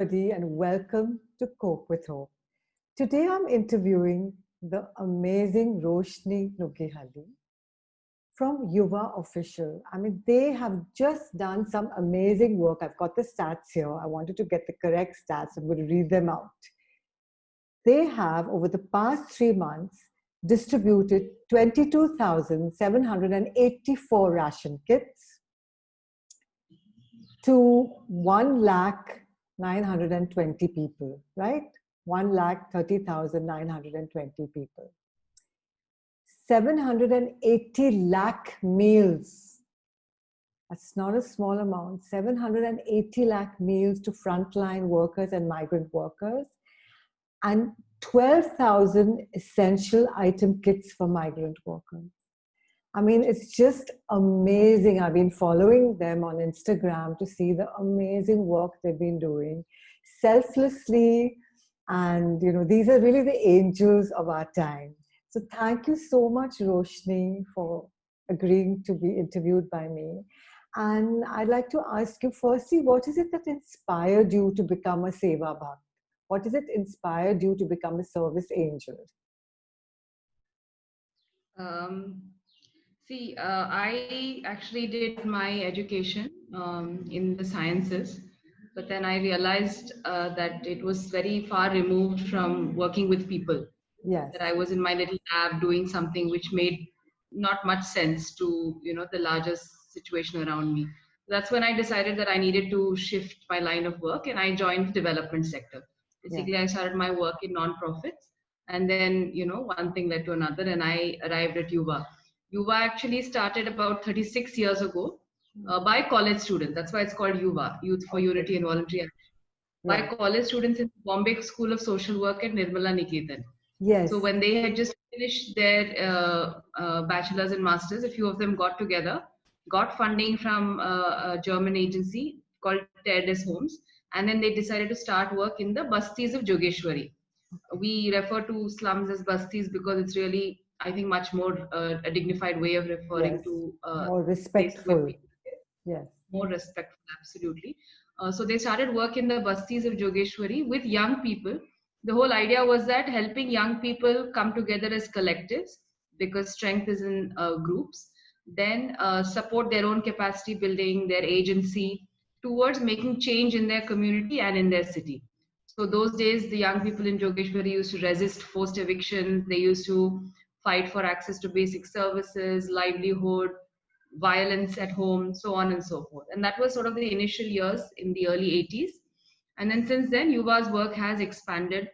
everybody, and welcome to Cope with Hope. Today I'm interviewing the amazing Roshni Nuggehalli from YUVA Official. I mean, they have just done some amazing work. I've got the stats here. I wanted to get the correct stats. I'm going to read them out. They have, over the past 3 months, distributed 22,784 ration kits to 1,920 people, right? 1,30,920 people. 780 lakh meals. That's not a small amount. 780 lakh meals to frontline workers and migrant workers, and 12,000 essential item kits for migrant workers. I mean, it's just amazing. I've been following them on Instagram to see the amazing work they've been doing selflessly. And, these are really the angels of our time. So thank you so much, Roshni, for agreeing to be interviewed by me. And I'd like to ask you firstly, what is it that inspired you to become a Seva Bhakt? What is it inspired you to become a service angel? I actually did my education in the sciences, but then I realized that it was very far removed from working with people. Yes. That I was in my little lab doing something which made not much sense to the larger situation around me. That's when I decided that I needed to shift my line of work, and I joined the development sector. Basically, I started my work in non-profits, and then one thing led to another, and I arrived at YUVA. YUVA actually started about 36 years ago by college students. That's why it's called YUVA, Youth for Unity and Voluntary Action. By college students in Bombay School of Social Work at Nirmala Niketan. Yes. So when they had just finished their bachelor's and master's, a few of them got together, got funding from a German agency called Terdes Homes, and then they decided to start work in the Bastis of Jogeshwari. We refer to slums as Bastis because it's really, I think, much more a dignified way of referring to more respectful. Yes. More respectful, absolutely. So they started work in the Bastis of Jogeshwari with young people. The whole idea was that helping young people come together as collectives, because strength is in groups, then support their own capacity building, their agency towards making change in their community and in their city. So those days, the young people in Jogeshwari used to resist forced evictions. They used to fight for access to basic services, livelihood, violence at home, so on and so forth. And that was sort of the initial years in the early 80s. And then since then, YUVA's work has expanded.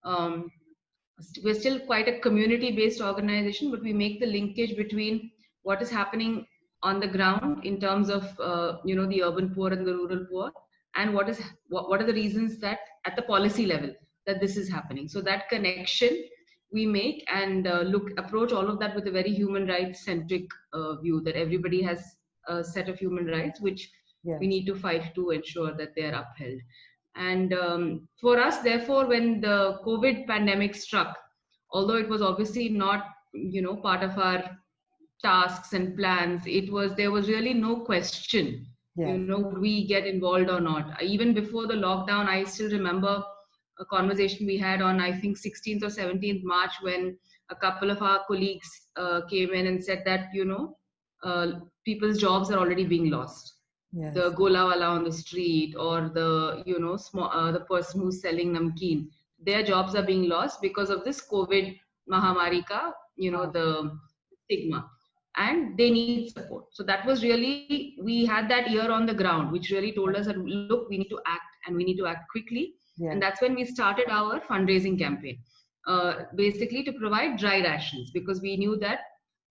We're still quite a community-based organization, but we make the linkage between what is happening on the ground in terms of the urban poor and the rural poor, and what are the reasons that at the policy level that this is happening. So that connection we make, and approach all of that with a very human rights centric view, that everybody has a set of human rights which we need to fight to ensure that they are upheld. And for us, therefore, when the COVID pandemic struck, although it was obviously not part of our tasks and plans, there was really no question would we get involved or not. Even before the lockdown, I still remember a conversation we had on, I think, 16th or 17th March, when a couple of our colleagues came in and said that people's jobs are already being lost. Yes. The golawala on the street, or the the person who's selling namkeen, their jobs are being lost because of this COVID mahamari ka, the stigma, and they need support. So that was really, we had that ear on the ground, which really told us that, look, we need to act, and we need to act quickly. And that's when we started our fundraising campaign, basically to provide dry rations, because we knew that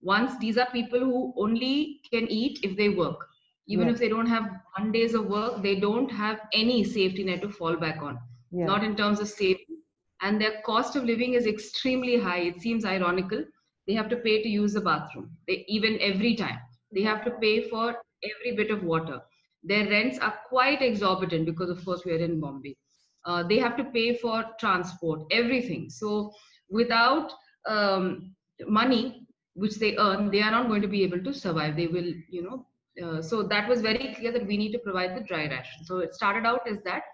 once these are people who only can eat if they work. Even if they don't have 1 day of work, they don't have any safety net to fall back on, not in terms of safety. And their cost of living is extremely high. It seems ironical. They have to pay to use the bathroom. Even every time. They have to pay for every bit of water. Their rents are quite exorbitant because, of course, we are in Bombay. They have to pay for transport, everything. So without money, which they earn, they are not going to be able to survive. They will, so that was very clear that we need to provide the dry ration. So it started out as that.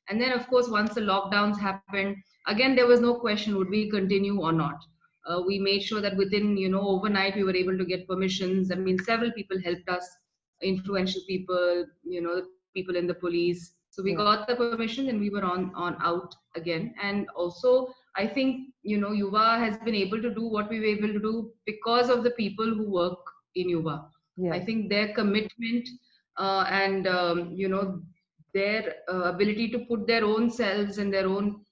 And then, of course, once the lockdowns happened, again, there was no question, would we continue or not? We made sure that within, overnight, we were able to get permissions. I mean, several people helped us, influential people, the people in the police. So we Yeah. got the permission and we were on out again. And also, I think, Yuva has been able to do what we were able to do because of the people who work in Yuva. I Yes. think their commitment and their ability to put their own selves and their own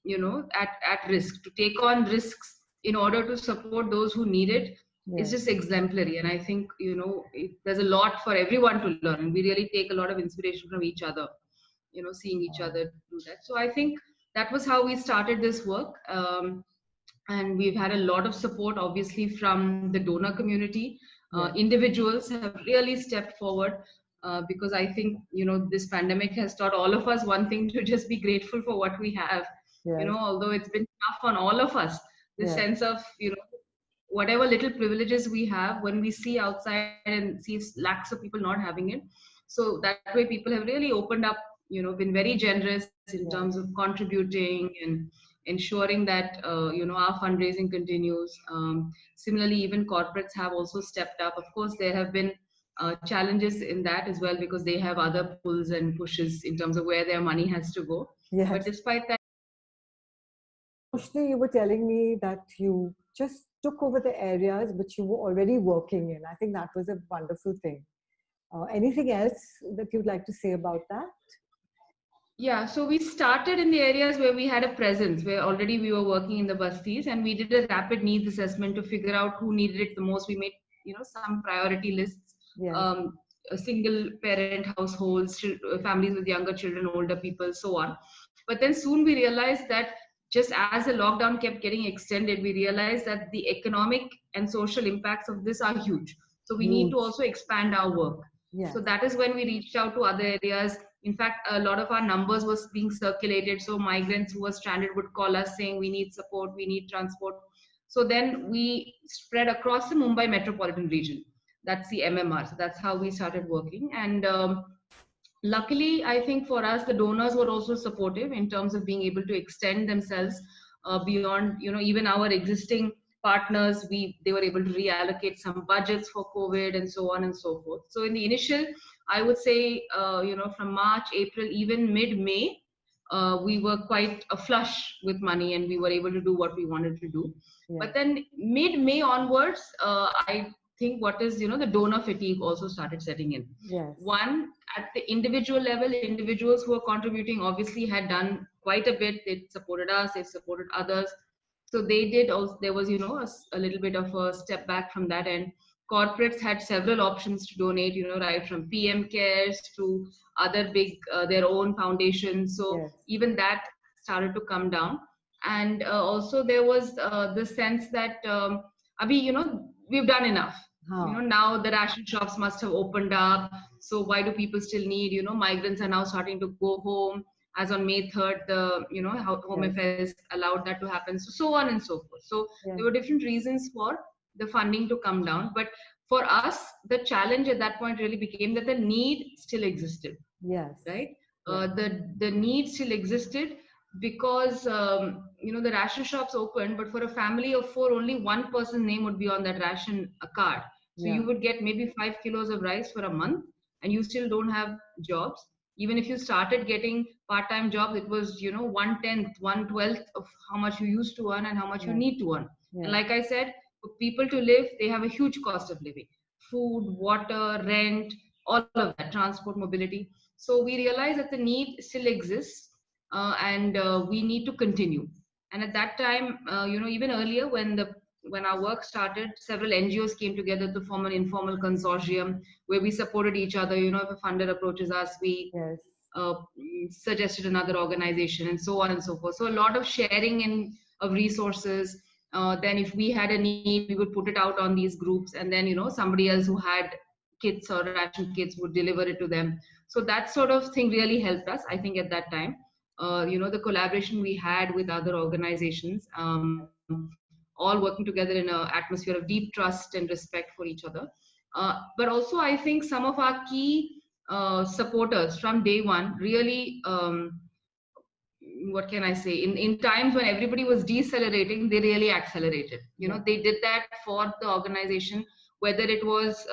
at risk, to take on risks in order to support those who need it, is Yes. just exemplary. And I think there's a lot for everyone to learn, and we really take a lot of inspiration from each other, seeing each Wow. other do that. So I think that was how we started this work. And we've had a lot of support, obviously, from the donor community. Yes. Individuals have really stepped forward, because I think this pandemic has taught all of us one thing: to just be grateful for what we have. Yes. Although it's been tough on all of us, this Yes. sense of whatever little privileges we have, when we see outside and see lakhs of people not having it. So that way, people have really opened up, been very generous in terms of Yes. contributing and ensuring that our fundraising continues. Similarly, even corporates have also stepped up. Of course, there have been challenges in that as well, because they have other pulls and pushes in terms of where their money has to go. But Yes. despite that, Roshni, you were telling me that you just took over the areas which you were already working in. I think that was a wonderful thing. Anything else that you'd like to say about that? yeah, so we started in the areas where we had a presence, where already we were working in the bastis, and we did a rapid needs assessment to figure out who needed it the most. We made, some priority lists, Yes. um, single parent households, families with younger children, older people, so on. But then soon we realized that just as the lockdown kept getting extended, we realized that the economic and social impacts of this are huge. So we need to Huge. also expand our work. So Yes. that is when we reached out to other areas. In fact, a lot of our numbers was being circulated. So migrants who were stranded would call us saying, we need support, we need transport. So then we spread across the Mumbai metropolitan region. That's the MMR. So that's how we started working. And luckily, I think for us, the donors were also supportive in terms of being able to extend themselves beyond, even our existing partners. They were able to reallocate some budgets for COVID and so on and so forth. So in the initial, I would say, from March, April, even mid-May, we were quite flush with money, and we were able to do what we wanted to do. Yes. But then mid-May onwards, I think what is, the donor fatigue also started setting in. Yes. One, at the individual level, individuals who are contributing obviously had done quite a bit. They supported us, they supported others. So they did also, there was, a little bit of a step back from that end. Corporates had several options to donate, right from PM Cares to other big, their own foundations. So Yes. even that started to come down. And also there was the sense that, Abhi, we've done enough. Huh. Now the ration shops must have opened up. So why do people still need, migrants are now starting to go home. As on May 3rd, the, Home Yes. Affairs allowed that to happen. So on and so forth. So Yes. there were different reasons for the funding to come down. But for us, the challenge at that point really became that the need still existed, Yes. right? Yes. The need still existed because the ration shops opened, but for a family of four, only one person's name would be on that ration card. So Yeah. you would get maybe 5 kilos of rice for a month, and you still don't have jobs. Even if you started getting part-time jobs, it was 1/10, 1/12 of how much you used to earn and how much you Yes. need to earn. And Yes. like I said, for people to live, they have a huge cost of living: food, water, rent, all of that, transport, mobility. So we realized that the need still exists, and we need to continue. And at that time, even earlier, when our work started, several NGOs came together to form an informal consortium where we supported each other. If a funder approaches us, we Yes. uh, suggested another organization, and so on and so forth. So a lot of sharing of resources. Then if we had a need, we would put it out on these groups, and then somebody else who had kits or ration kits would deliver it to them. So that sort of thing really helped us, I think, at that time. The collaboration we had with other organizations, all working together in an atmosphere of deep trust and respect for each other. But also, I think some of our key supporters from day one really what can I say, in times when everybody was decelerating, they really accelerated. They did that for the organization, whether it was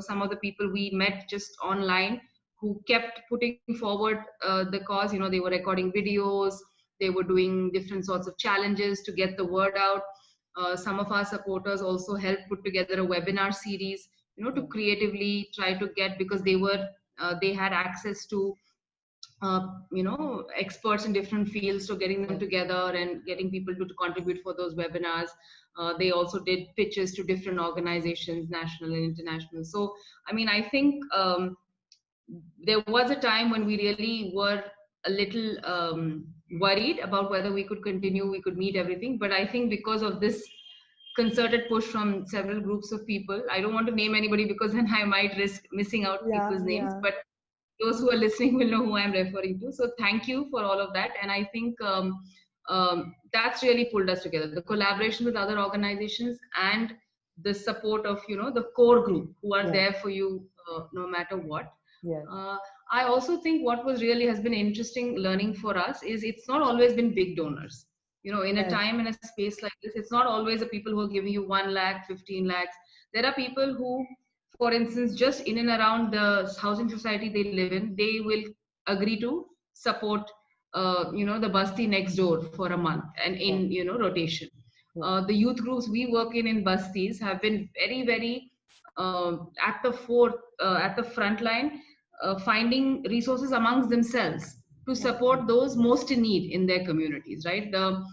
some of the people we met just online who kept putting forward the cause. They were recording videos, they were doing different sorts of challenges to get the word out. Some of our supporters also helped put together a webinar series, to creatively try to get, because they had access to experts in different fields, so getting them together and getting people to contribute for those webinars. They also did pitches to different organizations, national and international. So I think there was a time when we really were a little worried about whether we could continue, we could meet everything. But I think because of this concerted push from several groups of people, I don't want to name anybody because then I might risk missing out people's names, but those who are listening will know who I'm referring to. So thank you for all of that. And I think that's really pulled us together. The collaboration with other organizations and the support of, the core group who are there for you no matter what. I also think what has been interesting learning for us is it's not always been big donors. In a time, in a space like this, it's not always the people who are giving you 1 lakh, 15 lakhs. There are people who, for instance, just in and around the housing society they live in, they will agree to support, the basti next door for a month and in, rotation. The youth groups we work in bastis have been very, very at the front line, finding resources amongst themselves to support those most in need in their communities, right? The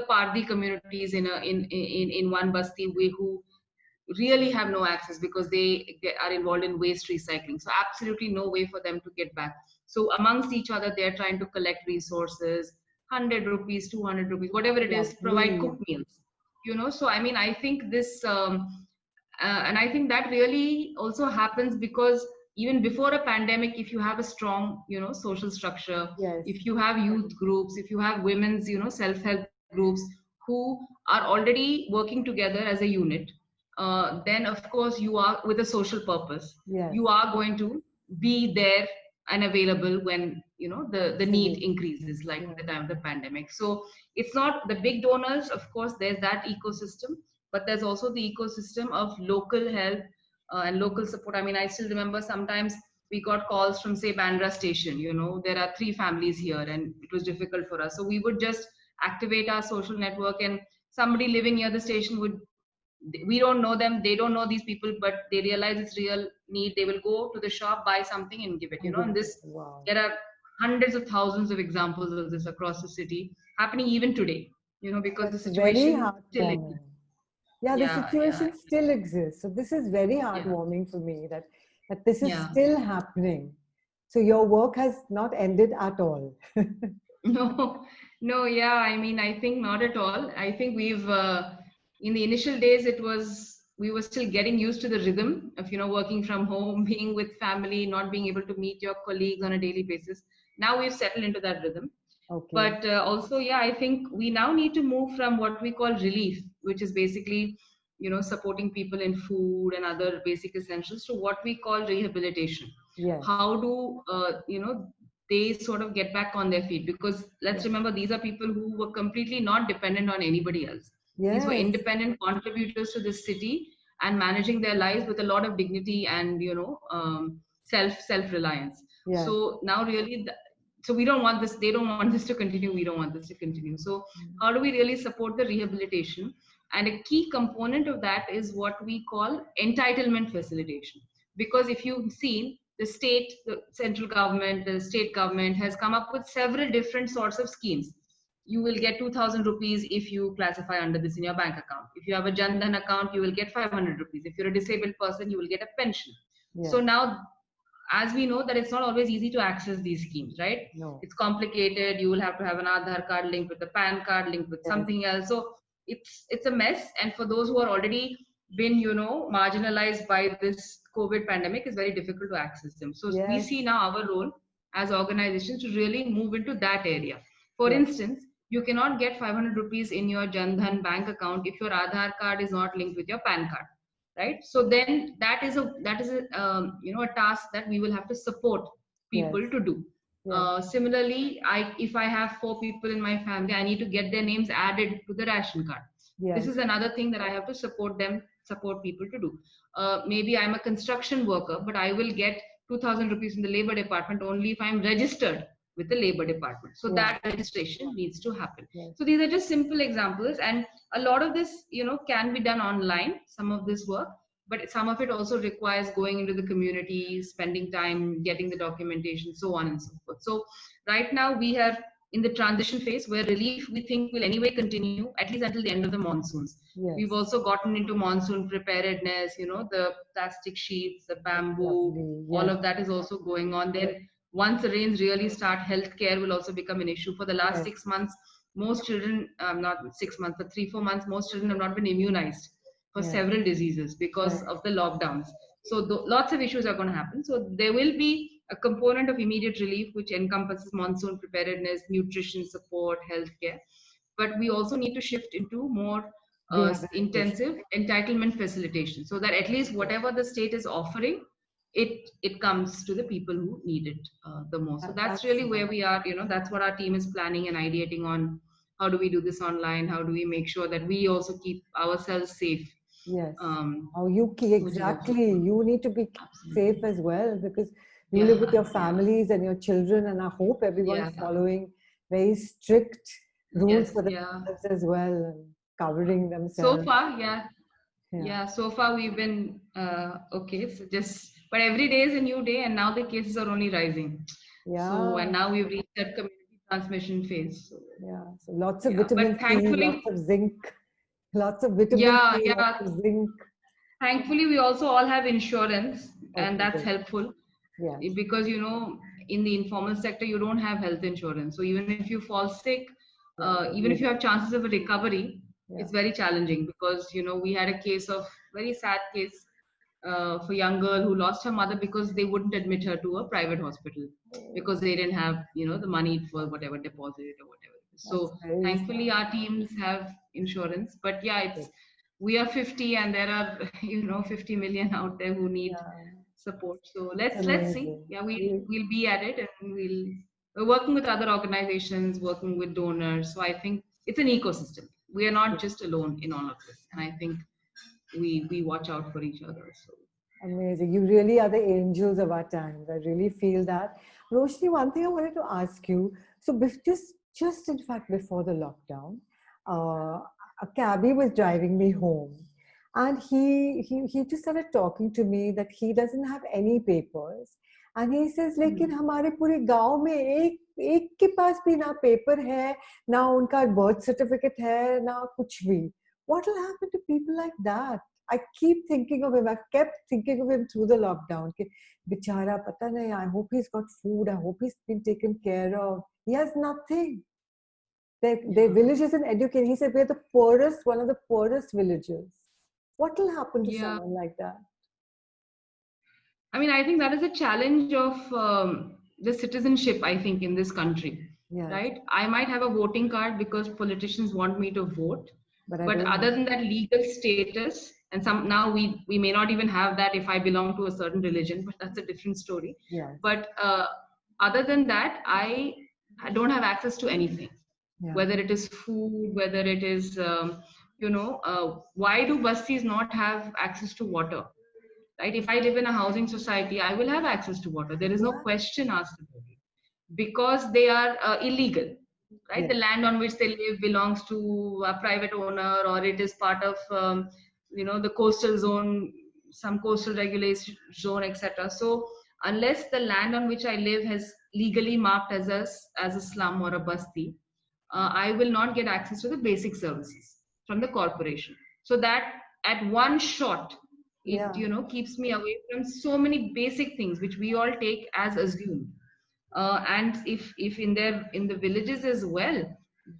Pardi communities in one basti who really have no access because they are involved in waste recycling. So absolutely no way for them to get back. So amongst each other, they're trying to collect resources, 100 rupees, 200 rupees, whatever it is, provide cooked meals. So I think this, and I think that really also happens because even before a pandemic, if you have a strong, social structure, if you have youth groups, if you have women's, self-help groups who are already working together as a unit, then of course you are with a social purpose. You are going to be there and available when the need increases, like at the time of the pandemic. So it's not the big donors, of course, there's that ecosystem, but there's also the ecosystem of local help and local support. I still remember sometimes we got calls from, say, Bandra station, there are 3 families here and it was difficult for us. So we would just activate our social network, and somebody living near the station we don't know them, they don't know these people, but they realize it's real need. They will go to the shop, buy something and give it, and this, there are hundreds of thousands of examples of this across the city happening even today, because the situation still exists. The situation still exists. So this is very heartwarming for me that this is still happening. So your work has not ended at all. No, I think not at all. I think we've, in the initial days, we were still getting used to the rhythm of, working from home, being with family, not being able to meet your colleagues on a daily basis. Now we've settled into that rhythm. But also, I think we now need to move from what we call relief, which is basically, supporting people in food and other basic essentials, to what we call rehabilitation. How do, they sort of get back on their feet? Because let's remember, these are people who were completely not dependent on anybody else. These were independent contributors to this city and managing their lives with a lot of dignity and, self-reliance. So now really, so we don't want this, they don't want this to continue, we don't want this to continue. So how do we really support the rehabilitation? And a key component of that is what we call entitlement facilitation. Because if you've seen, the central government, the state government has come up with several different sorts of schemes. You will get 2,000 rupees if you classify under this in your bank account. If you have a Jan Dhan account, you will get 500 rupees. If you're a disabled person, you will get a pension. So now, as we know that it's not always easy to access these schemes, right? It's complicated. You will have to have an Aadhaar card linked with a PAN card, linked with something else. So it's a mess. And for those who are already been, marginalized by this COVID pandemic, it's very difficult to access them. So we see now our role as organizations to really move into that area. For instance, you cannot get 500 rupees in your Jan Dhan bank account if your Aadhaar card is not linked with your PAN card, right? So then that is a task that we will have to support people to do. Yeah. Similarly, if I have 4 people in my family, I need to get their names added to the ration card. This Yes. is another thing that I have to support people to do. Maybe I'm a construction worker, but I will get 2,000 rupees in the labor department only if I'm registered with the labor department. So Yeah. that registration needs to happen. Yes. So these are just simple examples, and a lot of this, can be done online. Some of this work, but some of it also requires going into the community, spending time, getting the documentation, so on and so forth. So right now we are in the transition phase where relief we think will anyway continue at least until the end of the monsoons. Yes. We've also gotten into monsoon preparedness, the plastic sheets, the That's bamboo, lovely. all Yes. of that is also going on. Then once the rains really start, healthcare will also become an issue. For the last Yes. 6 months, most children, not 6 months, but 3, 4 months, most children have not been immunized for Yes. several diseases because Yes. of the lockdowns. So lots of issues are going to happen. So there will be a component of immediate relief which encompasses monsoon preparedness, nutrition support, healthcare. But we also need to shift into more Rehabilitation. intensive entitlement facilitation, so that at least Yes. whatever the state is offering, it comes to the people who need it the most. So that's That's really where we are. That's what our team is planning and ideating on. How do we do this online? How do we make sure that we also keep ourselves safe? yes. um, Oh, which is also exactly. important. You need to be safe Absolutely. as well because you live with Yeah, your yeah, families and your children, and I hope everyone's yeah. following very strict rules Yes, for yeah. themselves as well and covering So themselves. far, yeah, Yeah. yeah. So far, we've been okay. So but every day is a new day, and now the cases are only rising. So, and Yeah. now we've reached that community transmission phase. So, Yeah. So lots of yeah. vitamin But C, lots thankfully, of zinc, lots of vitamin yeah, C, lots yeah. of zinc. Thankfully, we also all have insurance, and Okay, that's good. helpful Yes. because in the informal sector, you don't have health insurance. So even if you fall sick, Yeah, they even if need you it. have chances of a recovery, Yeah. it's very challenging because we had a case of very sad case for a young girl who lost her mother because they wouldn't admit her to a private hospital because they didn't have the money for whatever deposit or whatever. That's So very thankfully sad. our teams have insurance, but yeah, Good. we are 50 and there are 50 million out there who need Yeah. support. So It's let's see. amazing. Yeah, we'll be at it, and we're working with other organizations, working with donors. So I think it's an ecosystem. We are not just alone in all of this, and I think we watch out for each other. So Amazing. You really are the angels of our times. I really feel that. Roshni, one thing I wanted to ask you. So just in fact before the lockdown, uh, a cabbie was driving me home, and he just started talking to me that he doesn't have any papers, and he says, लेकिन हमारे पूरे गांव में एक एक के पास भी ना पेपर है, ना उनका birth certificate है, ना कुछ भी. What will happen to people like that? I keep thinking of him. I've kept thinking of him through the lockdown. कि बेचारा पता नहीं. I hope he's got food. I hope he's been taken care of. He has nothing. Their yeah, village isn't educated. He said we're the poorest, one of the poorest villages. What will happen to yeah. someone like that? I mean, I think that is a challenge of the citizenship. I think in this country, Yes, right? I might have a voting card because politicians want me to vote, but I but don't other have. than that legal status, and some now we may not even have that if I belong to a certain religion, but that's a different story. Yes, But other than that, I don't have access to anything, yeah, whether it is food, whether it is why do busties not have access to water? Right? If I live in a housing society, I will have access to water. There is no yeah, question asked about it because they are illegal, right? yeah, The land on which they live belongs to a private owner, or it is part of the coastal zone, some coastal regulation zone, etc. So unless the land on which I live has legally marked as a slum or a basti, I will not get access to the basic services from the corporation. So that at one shot, it yeah. keeps me away from so many basic things which we all take as assumed. And if in the villages as well,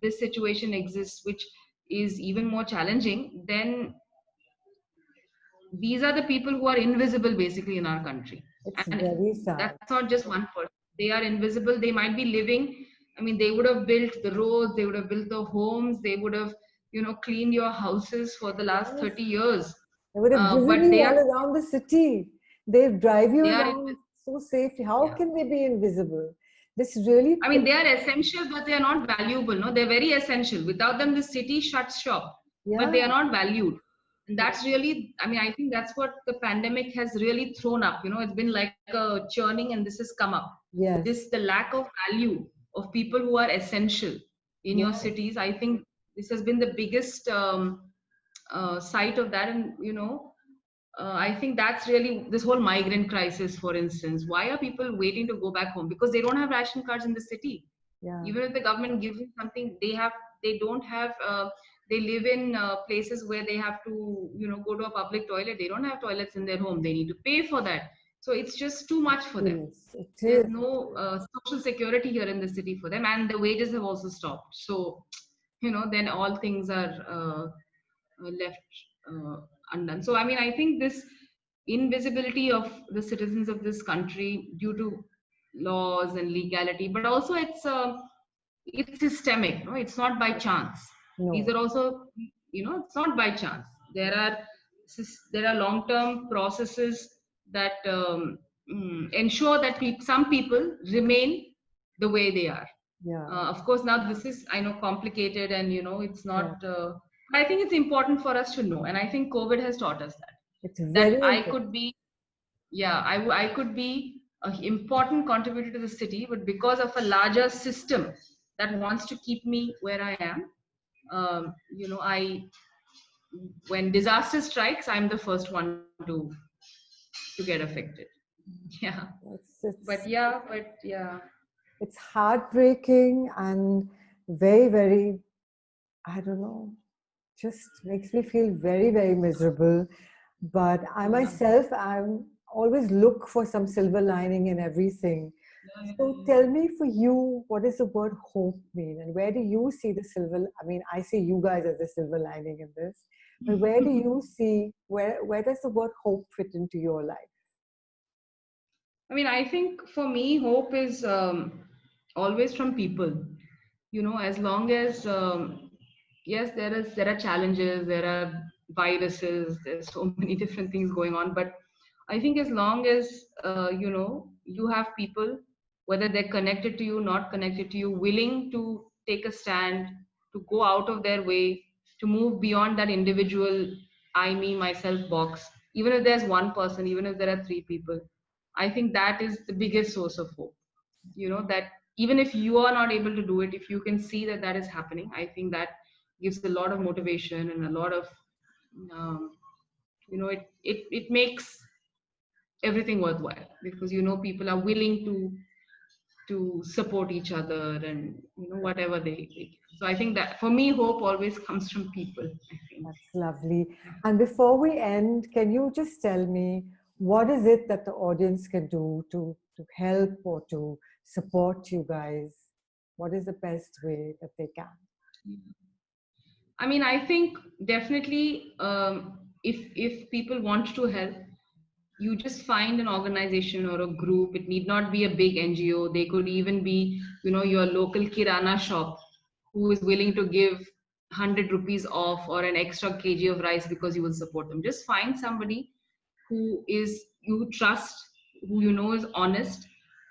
this situation exists, which is even more challenging, then these are the people who are invisible basically in our country. It's And very sad. that's not just one person. They are invisible. They might be living, I mean, they would have built the roads, they would have built the homes, they would have cleaned your houses for the last Yes, 30 years. they would have driven But you all around the city. They drive you they are around invisible. so safely. How Yeah. can they be invisible? This really, I mean, they are essential, but they are not valuable. No, they're very essential. Without them, the city shuts shop. But yeah, they are not valued, and yeah, that's really. I mean, I think that's what the pandemic has really thrown up. It's been like a churning, and this has come up. yes, The lack of value of people who are essential in your yes, cities. I think this has been the biggest site of that, and I think that's really this whole migrant crisis, for instance. Why are people waiting to go back home? Because they don't have ration cards in the city. yeah, Even if the government gives them something, they don't have. They live in places where they have to, go to a public toilet. They don't have toilets in their home. They need to pay for that. So it's just too much for them. yes, it There's is. no social security here in the city for them, and the wages have also stopped. So, then all things are left uh, undone. So, I mean, I think this invisibility of the citizens of this country due to laws and legality, but also it's systemic. No, it's not by chance. These No, are also, it's not by chance. There are long-term processes that ensure that some people remain the way they are. yeah, Of course, now this is, I know, complicated, and it's yeah. not. But I think it's important for us to know, and I think COVID has taught us It's that very I important. could be, yeah, I could be an important contributor to the city, but because of a larger system that wants to keep me where I am, I when disaster strikes, I'm the first one to get affected. Yeah, It's, but it's, yeah. it's heartbreaking and very, very, I don't know, just makes me feel very, very miserable. But I Yeah. myself, I'm always look for some silver lining in everything. Yeah, So tell me, for you, what does the word hope mean? And where do you see the silver? I mean, I see you guys as the silver lining in this. But where do yeah. you see, where does the word hope fit into your life? I mean, I think for me, hope is always from people. As long as yes, there are challenges, there are viruses, there's so many different things going on. But I think as long as you have people, whether they're connected to you, not connected to you, willing to take a stand, to go out of their way, to move beyond that individual I, me, myself box. Even if there's one person, even if there are three people, I think that is the biggest source of hope. That even if you are not able to do it, if you can see that that is happening, I think that gives a lot of motivation and a lot of um, it makes everything worthwhile, because people are willing to support each other, and whatever they give. So I think that for me, hope always comes from people, I think. That's lovely. And before we end, can you just tell me what is it that the audience can do to help or to support you guys? What is the best way that they can? I mean, I think definitely, if people want to help, you just find an organization or a group. It need not be a big NGO. They could even be, your local kirana shop, who is willing to give 100 rupees off or an extra kg of rice because you will support them. Just find somebody who is you trust, who is honest,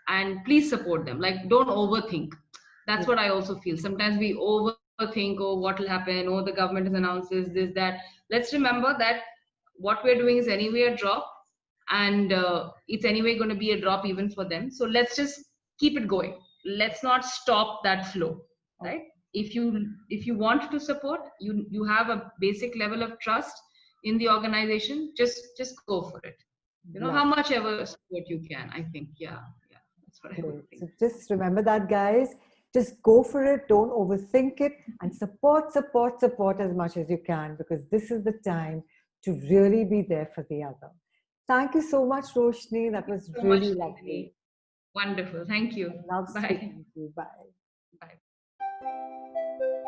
and please support them. Like, don't overthink. That's what I also feel. Sometimes we overthink, oh, what will happen, oh, the government has announced this, that. Let's remember that what we're doing is anyway a drop, and it's anyway going to be a drop even for them. So let's just keep it going. Let's not stop that flow, Oh, right? If you want to support, you have a basic level of trust in the organization. Just go for it. How love. much ever support you can, I think. Yeah, that's what I would Great. think. So just remember that, guys. Just go for it. Don't overthink it, and support, support, support as much as you can, because this is the time to really be there for the other. Thank you so much, Roshni. That Thank you was so much, really lovely. Nandini. Wonderful, thank you. I love Bye. speaking to you. Bye. Bye.